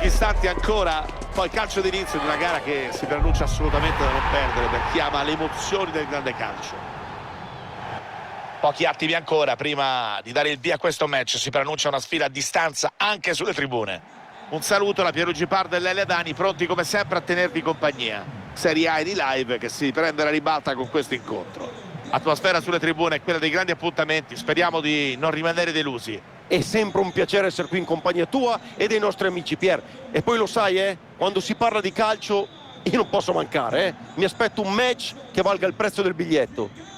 Pochi istanti ancora, poi calcio d'inizio di una gara che si preannuncia assolutamente da non perdere per chi ama le emozioni del grande calcio. Pochi attimi ancora prima di dare il via a questo match, si preannuncia una sfida a distanza anche sulle tribune. Un saluto da Pierluigi Pardo e Lele Adani, pronti come sempre a tenervi compagnia. Serie A di live che si prende la ribalta con questo incontro. Atmosfera sulle tribune è quella dei grandi appuntamenti, speriamo di non rimanere delusi. È sempre un piacere essere qui in compagnia tua e dei nostri amici, Pier. E poi lo sai, quando si parla di calcio io non posso mancare, Mi aspetto un match che valga il prezzo del biglietto.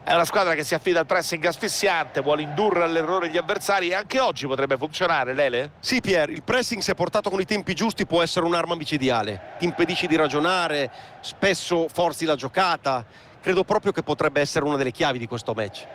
È una squadra che si affida al pressing asfissiante, vuole indurre all'errore gli avversari e anche oggi potrebbe funzionare, Lele? Sì, Pier, il pressing se portato con i tempi giusti può essere un'arma micidiale. Ti impedisce di ragionare, spesso forzi la giocata. Credo proprio che potrebbe essere una delle chiavi di questo match.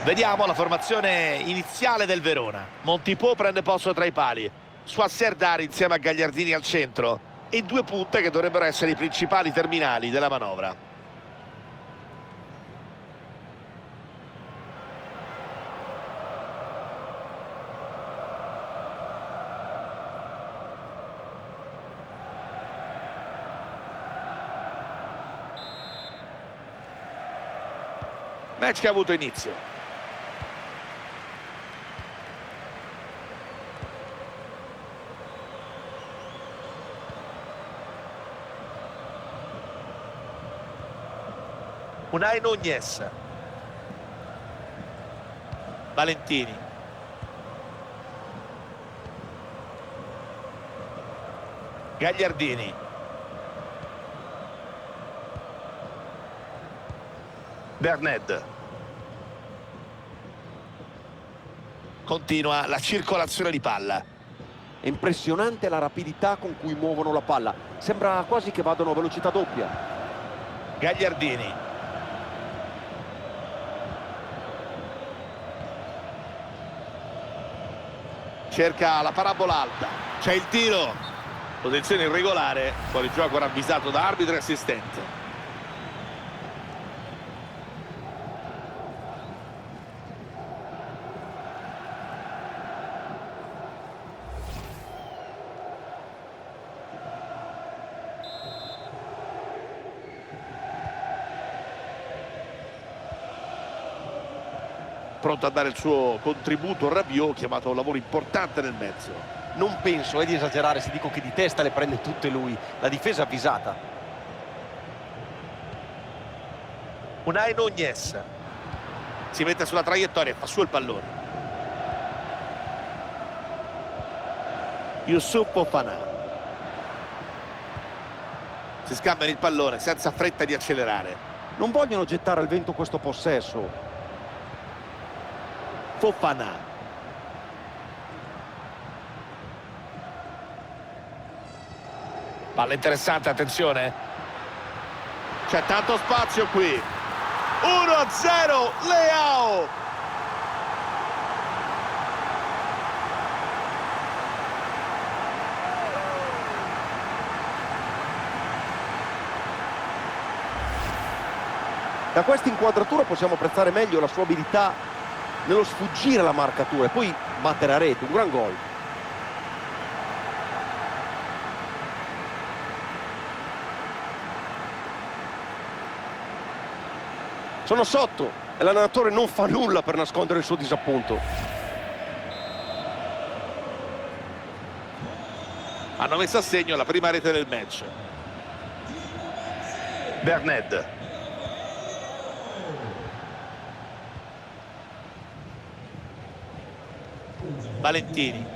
Vediamo la formazione iniziale del Verona. Montipò prende posto tra i pali, Swasserdari insieme a Gagliardini al centro e due punte che dovrebbero essere i principali terminali della manovra. Match che ha avuto inizio. Unai Nunez, Valentini, Gagliardini, Berned. Continua la circolazione di palla. È impressionante la rapidità con cui muovono la palla. Sembra quasi che vadano a velocità doppia. Gagliardini. Cerca la parabola alta, c'è il tiro, posizione irregolare, fuori gioco ravvisato da arbitro e assistente. Pronto a dare il suo contributo Rabiot, chiamato a un lavoro importante nel mezzo. Non penso di esagerare se dico che di testa le prende tutte lui. La difesa avvisata. Unai Nunez si mette sulla traiettoria e fa su il pallone. Youssouf Fofana si scambiano il pallone senza fretta di accelerare. Non vogliono gettare al vento questo possesso. Fofana, palla interessante, attenzione, c'è tanto spazio qui. 1-0 Leao. Da questa inquadratura possiamo apprezzare meglio la sua abilità nello sfuggire alla marcatura e poi battere a rete. Un gran gol. Sono sotto e l'allenatore non fa nulla per nascondere il suo disappunto. Hanno messo a segno la prima rete del match. Berned. Valentini.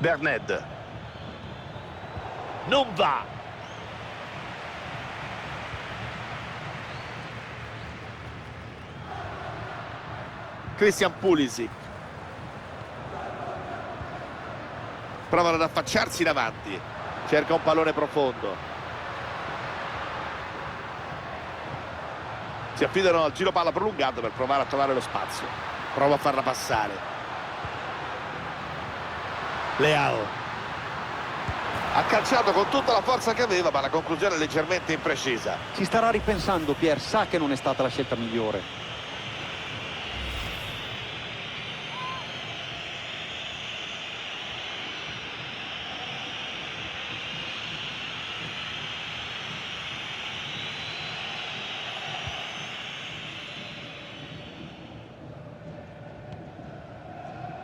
Berned. Non va. Christian Pulisic. Provano ad affacciarsi in avanti. Cerca un pallone profondo. Si affidano al giro palla prolungato per provare a trovare lo spazio. Prova a farla passare. Leao. Ha calciato con tutta la forza che aveva, ma la conclusione è leggermente imprecisa. Ci starà ripensando, Pier, sa che non è stata la scelta migliore.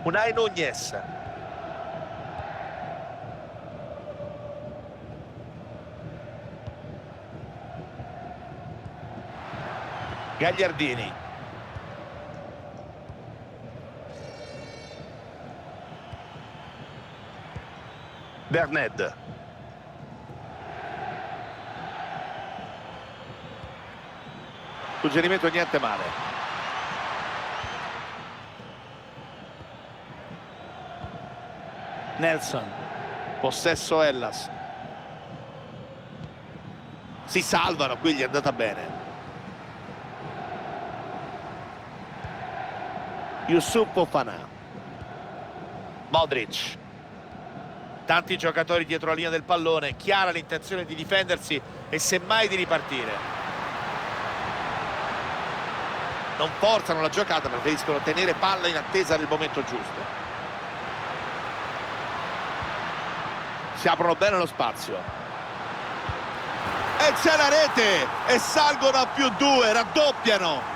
Unai Nunez. Gagliardini. Berned. Suggerimento niente male. Nelson. Possesso Hellas. Si salvano, qui gli è andata bene. Yusuf Fofana. Modric. Tanti giocatori dietro la linea del pallone, chiara l'intenzione di difendersi e semmai di ripartire. Non forzano la giocata, preferiscono tenere palla in attesa del momento giusto. Si aprono bene lo spazio. E c'è la rete! E salgono a +2, raddoppiano!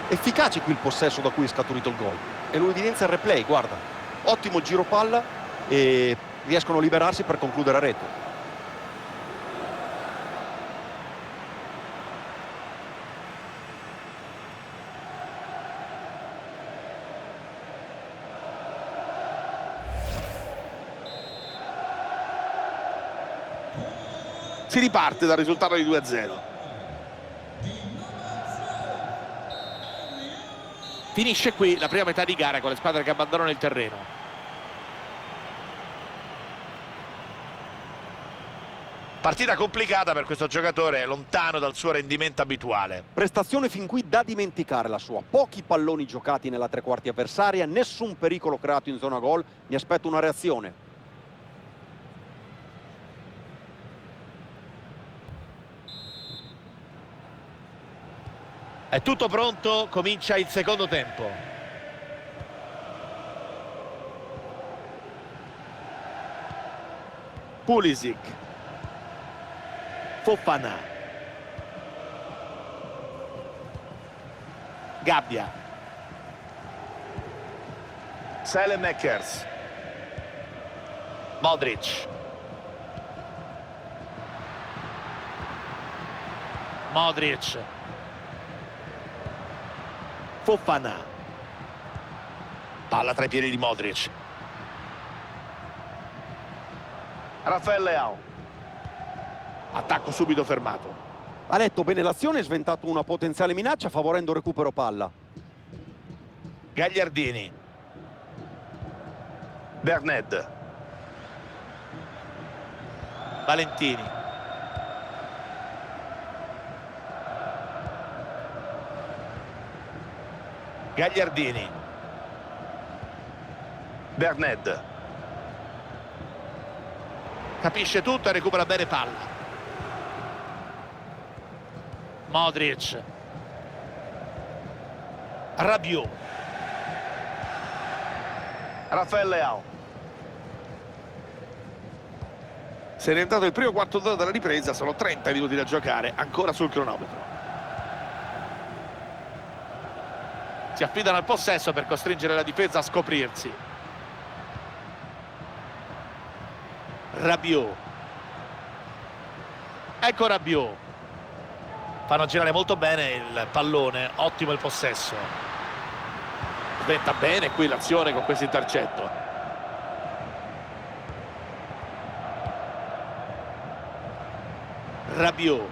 Efficace qui il possesso da cui è scaturito il gol. E lo evidenzia il replay, guarda. Ottimo giro palla e riescono a liberarsi per concludere a rete. Si riparte dal risultato di 2-0. Finisce qui la prima metà di gara con le squadre che abbandonano il terreno. Partita complicata per questo giocatore, lontano dal suo rendimento abituale. Prestazione fin qui da dimenticare la sua. Pochi palloni giocati nella tre quarti avversaria, nessun pericolo creato in zona gol. Mi aspetto una reazione. È tutto pronto, comincia il secondo tempo. Pulisic. Fofana. Gabbia. Saelemaekers. Modric. Modric. Fofana. Palla tra i piedi di Modric. Rafael Leao. Attacco subito fermato. Ha letto bene l'azione e sventato una potenziale minaccia favorendo il recupero palla. Gagliardini. Berned. Valentini. Gagliardini. Berned. Capisce tutto e recupera bene palla. Modric. Rabiot. Rafael Leao. Se è entrato il primo quarto d'ora della ripresa, sono 30 minuti da giocare, ancora sul cronometro. Si affidano al possesso per costringere la difesa a scoprirsi. Rabiot. Ecco Rabiot. Fanno girare molto bene il pallone, ottimo il possesso. Sventa bene qui l'azione con questo intercetto. Rabiot.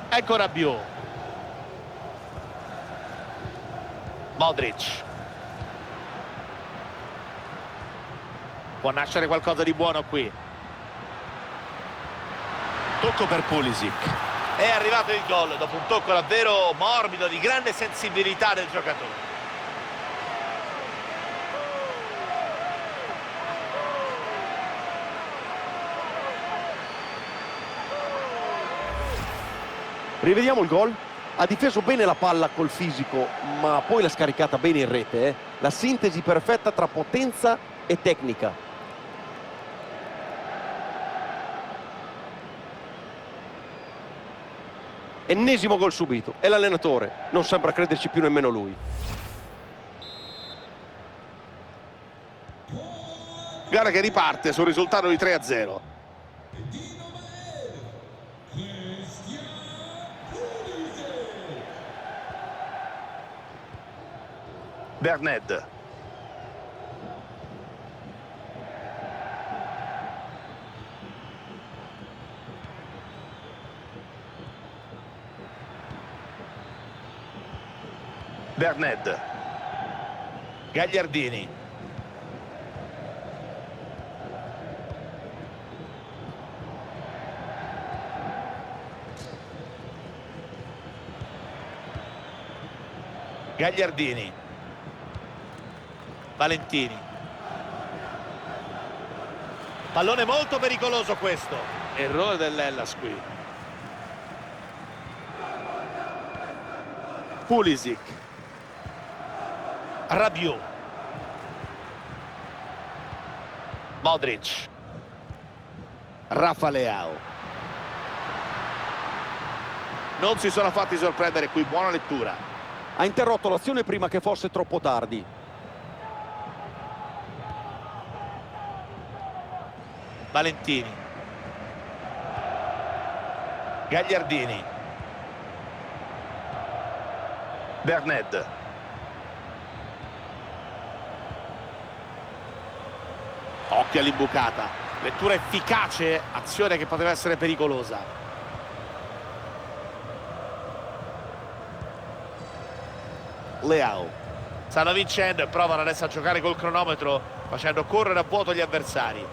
Ecco Rabiot. Modric. Può nascere qualcosa di buono qui. Tocco per Pulisic. È arrivato il gol dopo un tocco davvero morbido, di grande sensibilità del giocatore. Rivediamo il gol. Ha difeso bene la palla col fisico, ma poi l'ha scaricata bene in rete. La sintesi perfetta tra potenza e tecnica. Ennesimo gol subito. E l'allenatore non sembra crederci più nemmeno lui. Gara che riparte sul risultato di 3-0. Berned. Berned. Gagliardini. Gagliardini. Valentini. Pallone molto pericoloso questo. Errore dell'Hellas qui. Pulisic. Rabiot. Modric. Rafa Leao. Non si sono fatti sorprendere qui, buona lettura. Ha interrotto l'azione prima che fosse troppo tardi. Valentini. Gagliardini. Berned. Occhio all'imbucata. Lettura efficace, azione che poteva essere pericolosa. Leao. Stanno vincendo e provano adesso a giocare col cronometro, facendo correre a vuoto gli avversari.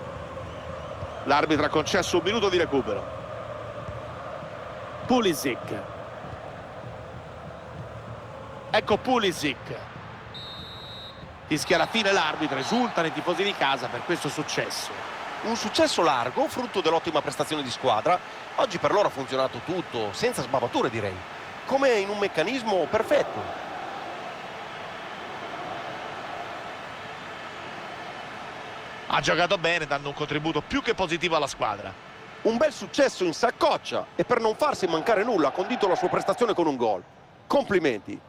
L'arbitro ha concesso un minuto di recupero. Pulisic. Ecco Pulisic. Fischia alla fine l'arbitro, esultano i tifosi di casa per questo successo. Un successo largo, frutto dell'ottima prestazione di squadra. Oggi per loro ha funzionato tutto, senza sbavature direi. Come in un meccanismo perfetto. Ha giocato bene, dando un contributo più che positivo alla squadra. Un bel successo in saccoccia e per non farsi mancare nulla ha condito la sua prestazione con un gol. Complimenti.